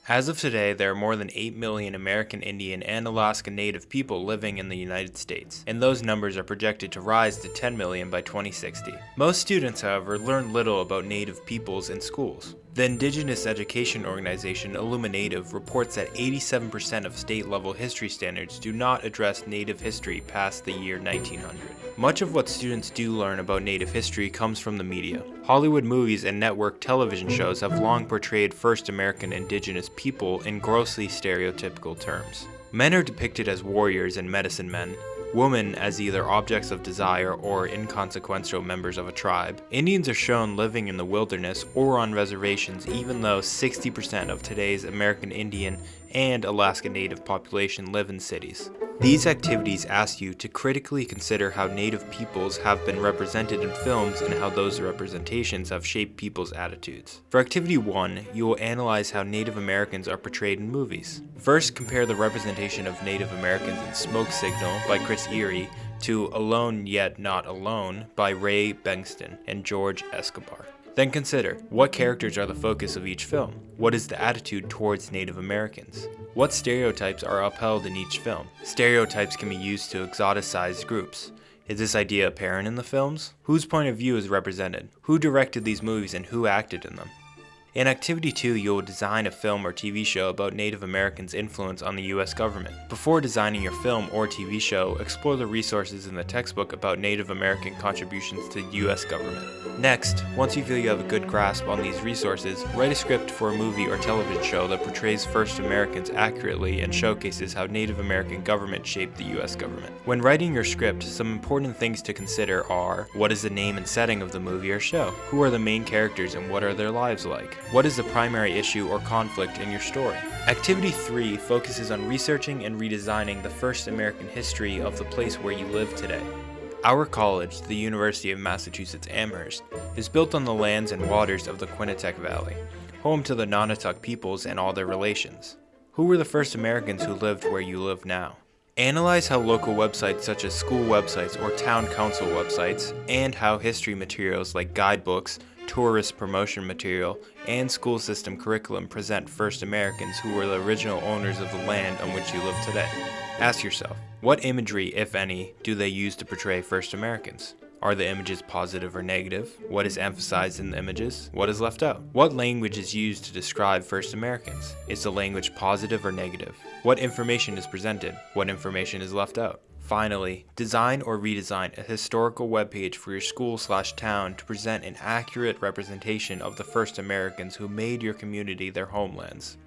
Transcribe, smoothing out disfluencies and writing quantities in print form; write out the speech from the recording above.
As of today, there are more than 8 million American Indian and Alaska Native people living in the United States, and those numbers are projected to rise to 10 million by 2060. Most students, however, learn little about Native peoples in schools. The Indigenous Education Organization Illuminative reports that 87% of state-level history standards do not address Native history past the year 1900. Much of what students do learn about Native history comes from the media. Hollywood movies and network television shows have long portrayed first American Indigenous people in grossly stereotypical terms. Men are depicted as warriors and medicine men, women as either objects of desire or inconsequential members of a tribe. Indians are shown living in the wilderness or on reservations, even though 60% of today's American Indian and Alaska Native population live in cities. These activities ask you to critically consider how Native peoples have been represented in films and how those representations have shaped people's attitudes. For Activity 1, you will analyze how Native Americans are portrayed in movies. First, compare the representation of Native Americans in Smoke Signal by Chris Erie to Alone Yet Not Alone by Ray Bengston and George Escobar. Then consider, what characters are the focus of each film? What is the attitude towards Native Americans? What stereotypes are upheld in each film? Stereotypes can be used to exoticize groups. Is this idea apparent in the films? Whose point of view is represented? Who directed these movies and who acted in them? In Activity 2, you will design a film or TV show about Native Americans' influence on the US government. Before designing your film or TV show, explore the resources in the textbook about Native American contributions to the US government. Next, once you feel you have a good grasp on these resources, write a script for a movie or television show that portrays first Americans accurately and showcases how Native American government shaped the US government. When writing your script, some important things to consider are: what is the name and setting of the movie or show? Who are the main characters and what are their lives like? What is the primary issue or conflict in your story? Activity 3 focuses on researching and redesigning the first American history of the place where you live today. Our college, the University of Massachusetts Amherst, is built on the lands and waters of the Quinnipiac Valley, home to the Nonotuck peoples and all their relations. Who were the first Americans who lived where you live now? Analyze how local websites such as school websites or town council websites, and how history materials like guidebooks, tourist promotion material, and school system curriculum present first Americans who were the original owners of the land on which you live today. Ask yourself, what imagery, if any, do they use to portray first Americans? Are the images positive or negative? What is emphasized in the images? What is left out? What language is used to describe first Americans? Is the language positive or negative? What information is presented? What information is left out? Finally, design or redesign a historical webpage for your school/town to present an accurate representation of the first Americans who made your community their homelands.